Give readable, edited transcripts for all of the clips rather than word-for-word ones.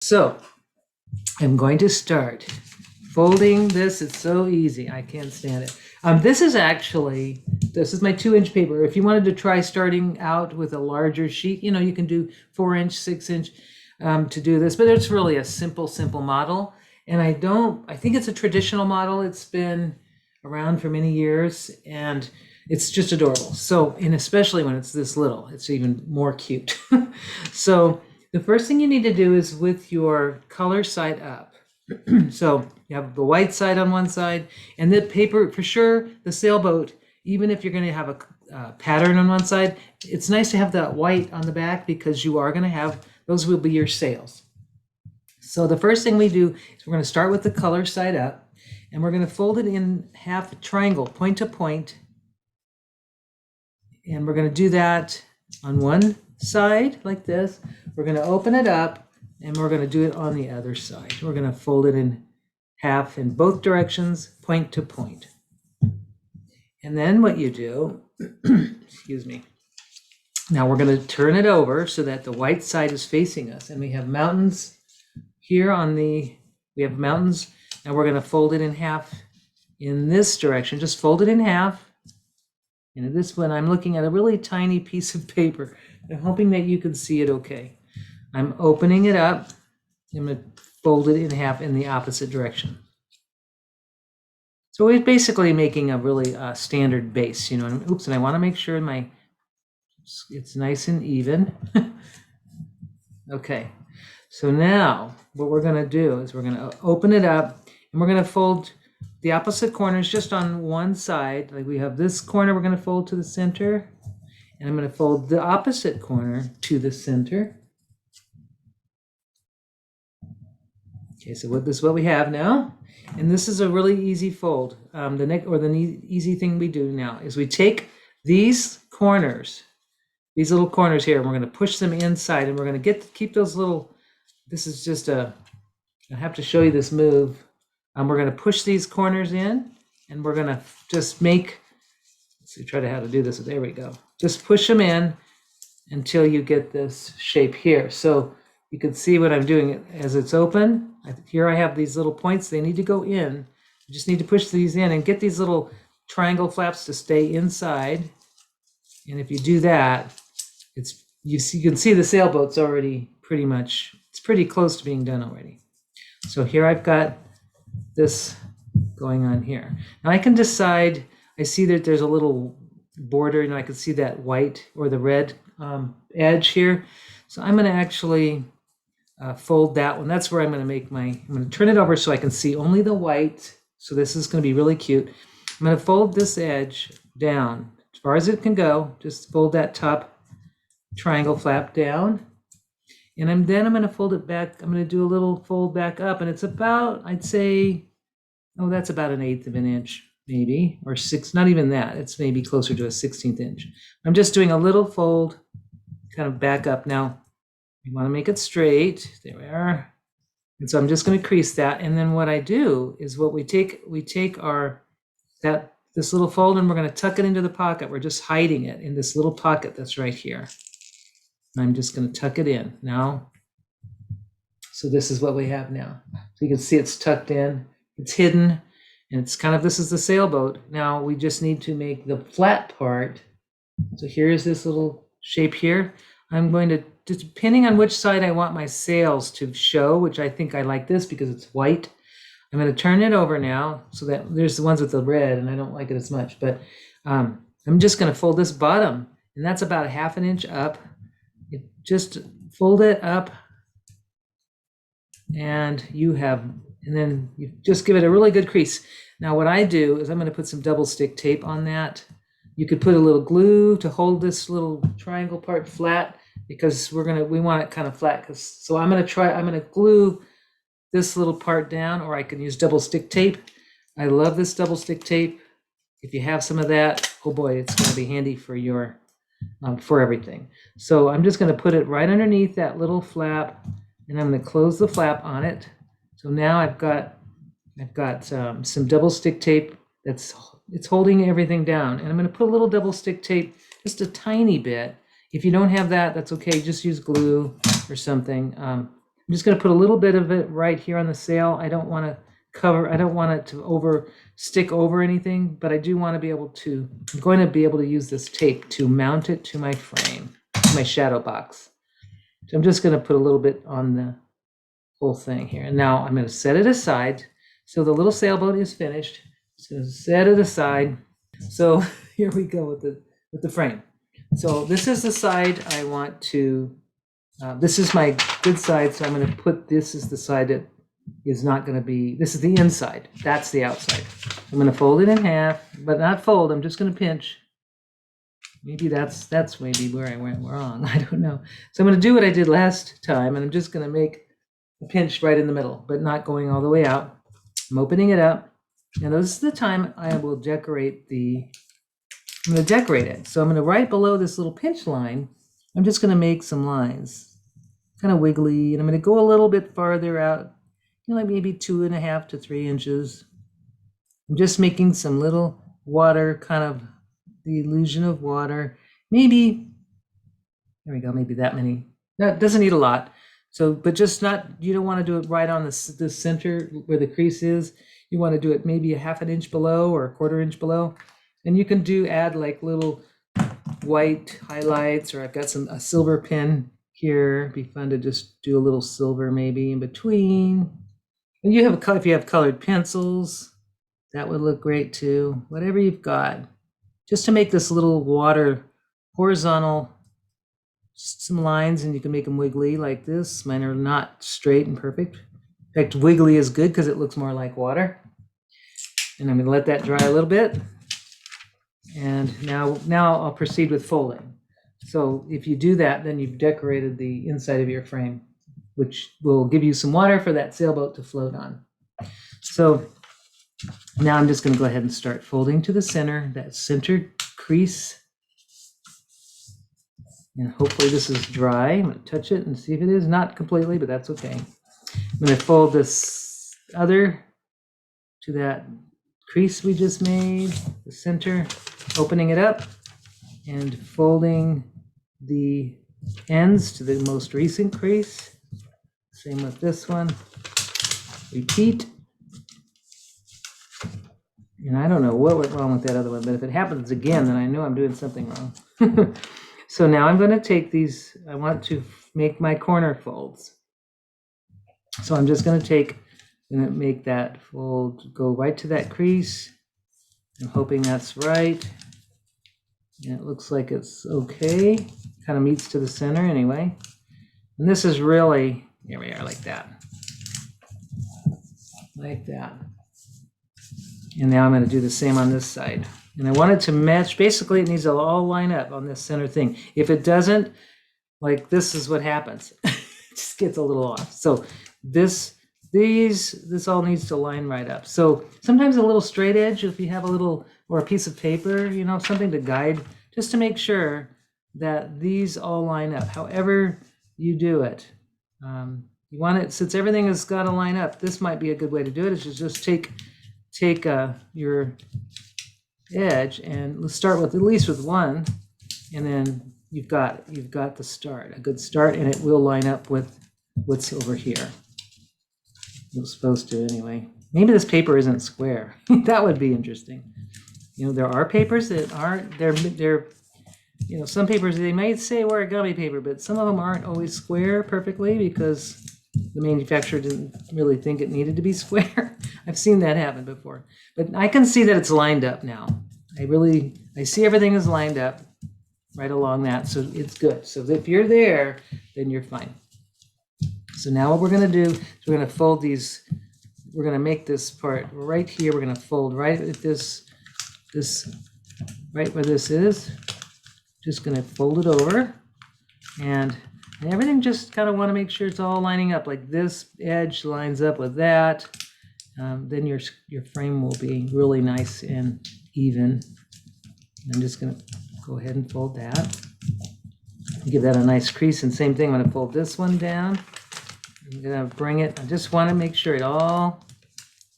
So I'm going to start folding this. It's so easy. I can't stand it. This is my 2-inch paper. If you wanted to try starting out with a larger sheet, you can do 4-inch, 6-inch to do this, but it's really a simple model. And I think it's a traditional model. It's been around for many years and it's just adorable. So, and especially when it's this little, it's even more cute. So the first thing you need to do is with your color side up. So you have the white side on one side and the paper, for sure, the sailboat, even if you're going to have a pattern on one side, it's nice to have that white on the back because you are going to have, those will be your sails. So the first thing we do is we're going to start with the color side up and we're going to fold it in half triangle, point to point. And we're going to do that on one side like this. We're going to open it up and we're going to do it on the other side. We're going to fold it in half in both directions, point to point. And then what you do, excuse me, now we're going to turn it over so that the white side is facing us. And we have mountains here we have mountains. Now we're going to fold it in half in this direction. Just fold it in half. And this one, I'm looking at a really tiny piece of paper. I'm hoping that you can see it okay. I'm opening it up. I'm going to fold it in half in the opposite direction. So we're basically making a really standard base, and oops, and I want to make sure it's nice and even. Okay, so now what we're going to do is we're going to open it up and we're going to fold the opposite corners just on one side. Like we have this corner we're going to fold to the center, and I'm going to fold the opposite corner to the center. Okay, so this is what we have now, and this is a really easy fold. The easy thing we do now is we take these corners, these little corners here, and we're going to push them inside, and we're going to keep those little. This is just I have to show you this move. We're going to push these corners in, and we're going to just make. Let's see, try to how to do this. There we go. Just push them in until you get this shape here. So you can see what I'm doing as it's open. Here I have these little points. They need to go in. You just need to push these in and get these little triangle flaps to stay inside. And if you do that, you can see the sailboat's already it's pretty close to being done already. So here I've got this going on here. Now I can decide, I see that there's a little border, and I can see that white or the red edge here. So I'm going to actually fold that one. That's where I'm going to turn it over so I can see only the white. So this is going to be really cute. I'm going to fold this edge down as far as it can go. Just fold that top triangle flap down. And then I'm going to fold it back. I'm going to do a little fold back up, and it's about, I'd say, that's about 1/8 of an inch, maybe, or 6, not even that. It's maybe closer to a 16th inch. I'm just doing a little fold, kind of back up. Now, you want to make it straight. There we are. And so I'm just going to crease that. And then what I do is we take this little fold, and we're going to tuck it into the pocket. We're just hiding it in this little pocket that's right here. I'm just going to tuck it in now. So this is what we have now. So you can see it's tucked in, it's hidden, and it's this is the sailboat. Now we just need to make the flat part. So here's this little shape here. I'm going to, depending on which side I want my sails to show, which I think I like this because it's white. I'm going to turn it over now so that there's the ones with the red, and I don't like it as much, but I'm just going to fold this bottom, and that's about 1/2 inch up. Just fold it up, and then you just give it a really good crease. Now what I do is I'm going to put some double stick tape on that. You could put a little glue to hold this little triangle part flat because we want it kind of flat. So I'm going to glue this little part down, or I can use double stick tape. I love this double stick tape. If you have some of that, oh boy, it's going to be handy for everything. So I'm just going to put it right underneath that little flap, and I'm going to close the flap on it. So now I've got some double stick tape it's holding everything down, and I'm going to put a little double stick tape, just a tiny bit. If you don't have that, that's okay. Just use glue or something. I'm just going to put a little bit of it right here on the sail. I don't want it to stick over anything, but I do want to be able to, I'm going to be able to use this tape to mount it to my frame, my shadow box. So I'm just going to put a little bit on the whole thing here. And now I'm going to set it aside. So the little sailboat is finished. Just going to set it aside. So here we go with the frame. So this is the side I want to, this is my good side, so I'm going to put this as the side that is not going to be, this is the inside, that's the outside. I'm going to fold it in half, but not fold, I'm just going to pinch. Maybe that's maybe where I went wrong, I don't know. So I'm going to do what I did last time, and I'm just going to make a pinch right in the middle, but not going all the way out. I'm opening it up, and this is the time I will decorate I'm going to decorate it. So I'm going to, right below this little pinch line, I'm just going to make some lines. Kind of wiggly, and I'm going to go a little bit farther out, like maybe 2.5 to 3 inches. I'm just making some little water, kind of the illusion of water. Maybe, there we go, maybe that many. That doesn't need a lot. So, but just not, you don't want to do it right on the center where the crease is. You want to do it maybe 1/2 inch below or 1/4 inch below. And you can add like little white highlights, or I've got a silver pin here. It'd be fun to just do a little silver maybe in between. And if you have colored pencils, that would look great too. Whatever you've got, just to make this little water horizontal, some lines, and you can make them wiggly like this. Mine are not straight and perfect. In fact, wiggly is good because it looks more like water. And I'm going to let that dry a little bit. And now I'll proceed with folding. So if you do that, then you've decorated the inside of your frame, which will give you some water for that sailboat to float on. So now I'm just going to go ahead and start folding to the center, that center crease. And hopefully this is dry. I'm going to touch it and see if it is. Not completely, but that's okay. I'm going to fold this other to that crease we just made, the center, opening it up and folding the ends to the most recent crease. Same with this one. Repeat. And I don't know what went wrong with that other one, but if it happens again, then I know I'm doing something wrong. So now I'm going to take these, I want to make my corner folds. So I'm just going to make that fold go right to that crease. I'm hoping that's right. And it looks like it's okay. Kind of meets to the center anyway. And this is really, here we are, like that. Like that. And now I'm going to do the same on this side. And I want it to match, basically it needs to all line up on this center thing. If it doesn't, like this is what happens. It just gets a little off. So this all needs to line right up. So sometimes a little straight edge, if you have a little, or a piece of paper, something to guide, just to make sure that these all line up. However you do it, you want it, since everything has got to line up, this might be a good way to do it, is to just take your edge, and let's start with at least with one, and then you've got the start, a good start, and it will line up with what's over here. It's supposed to anyway. Maybe this paper isn't square. That would be interesting. There are papers that aren't, they're some papers, they might say origami paper, but some of them aren't always square perfectly because the manufacturer didn't really think it needed to be square. I've seen that happen before, but I can see that it's lined up now. I see everything is lined up right along that, so it's good. So if you're there, then you're fine. So now what we're going to do is we're going to fold these, we're going to make this part right here, we're going to fold right at this right where this is. Just going to fold it over, and everything, just kind of want to make sure it's all lining up, like this edge lines up with that. Then your frame will be really nice and even. I'm just going to go ahead and fold that. Give that a nice crease, and same thing, I'm going to fold this one down. I'm going to bring it, I just want to make sure it all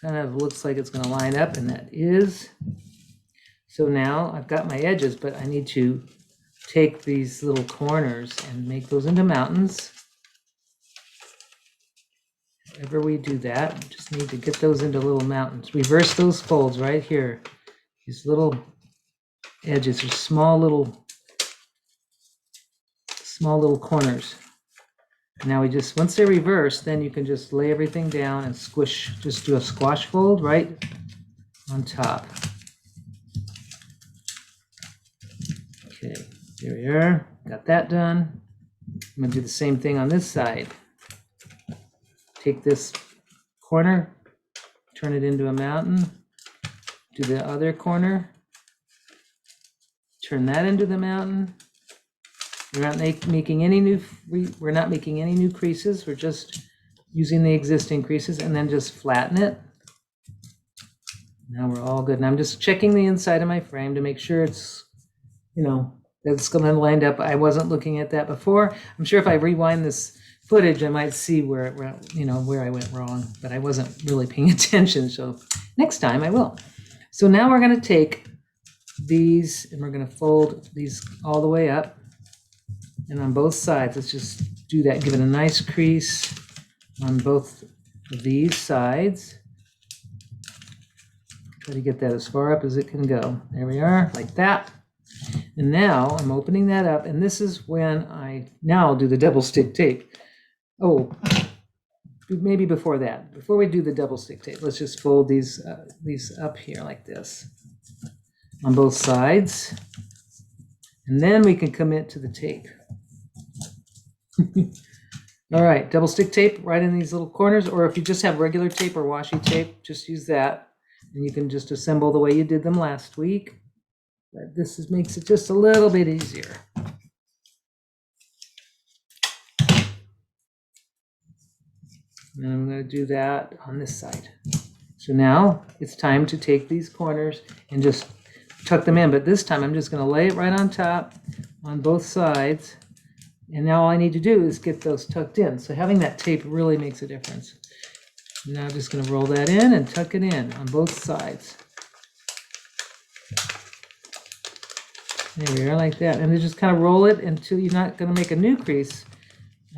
kind of looks like it's going to line up, and that is. So now I've got my edges, but I need to take these little corners and make those into mountains. whenever we do that, we just need to get those into little mountains. Reverse those folds right here. These little edges are small little corners. Now we just, once they're reversed, then you can just lay everything down and squish, just do a squash fold right on top. Okay, there we are, got that done. I'm gonna do the same thing on this side. Take this corner, turn it into a mountain, do the other corner, turn that into the mountain. We're not making any new creases. We're just using the existing creases and then just flatten it. Now we're all good. And I'm just checking the inside of my frame to make sure it's, that it's going to line up. I wasn't looking at that before. I'm sure if I rewind this footage, I might see where I went wrong, but I wasn't really paying attention. So next time I will. So now we're going to take these and we're going to fold these all the way up. And on both sides, let's just do that. Give it a nice crease on both of these sides. Try to get that as far up as it can go. There we are, like that. And now I'm opening that up, and this is when I'll do the double stick tape. Oh, maybe before that. Before we do the double stick tape, let's just fold these up here like this on both sides. And then we can commit to the tape. All right, double stick tape right in these little corners, or if you just have regular tape or washi tape, just use that. And you can just assemble the way you did them last week. But this makes it just a little bit easier. And I'm going to do that on this side. So now it's time to take these corners and just tuck them in. But this time I'm just going to lay it right on top on both sides. And now all I need to do is get those tucked in. So having that tape really makes a difference. Now I'm just going to roll that in and tuck it in on both sides. There we are, like that. And then just kind of roll it until you're not going to make a new crease.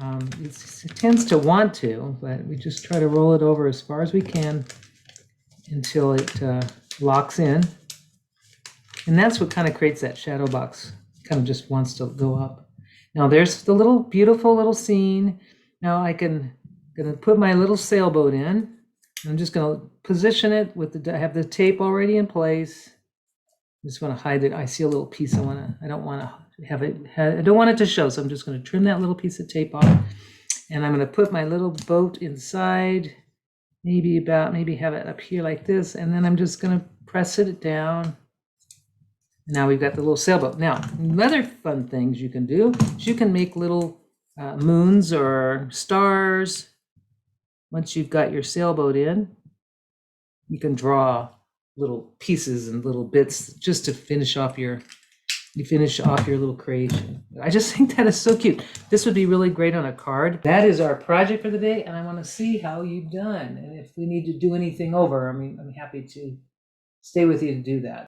It tends to want to, but we just try to roll it over as far as we can until it locks in. And that's what kind of creates that shadow box. It kind of just wants to go up. Now there's the little beautiful little scene. Now gonna put my little sailboat in. I'm just gonna position it with I have the tape already in place. I just want to hide it. I see a little piece. I don't want it to show. So I'm just going to trim that little piece of tape off, and I'm going to put my little boat inside. Maybe have it up here like this, and then I'm just going to press it down. Now we've got the little sailboat. Now, other fun things you can do is you can make little moons or stars. Once you've got your sailboat in, you can draw little pieces and little bits just to finish off your little creation. I just think that is so cute. This would be really great on a card. That is our project for the day, and I want to see how you've done. And if we need to do anything over, I'm happy to stay with you to do that.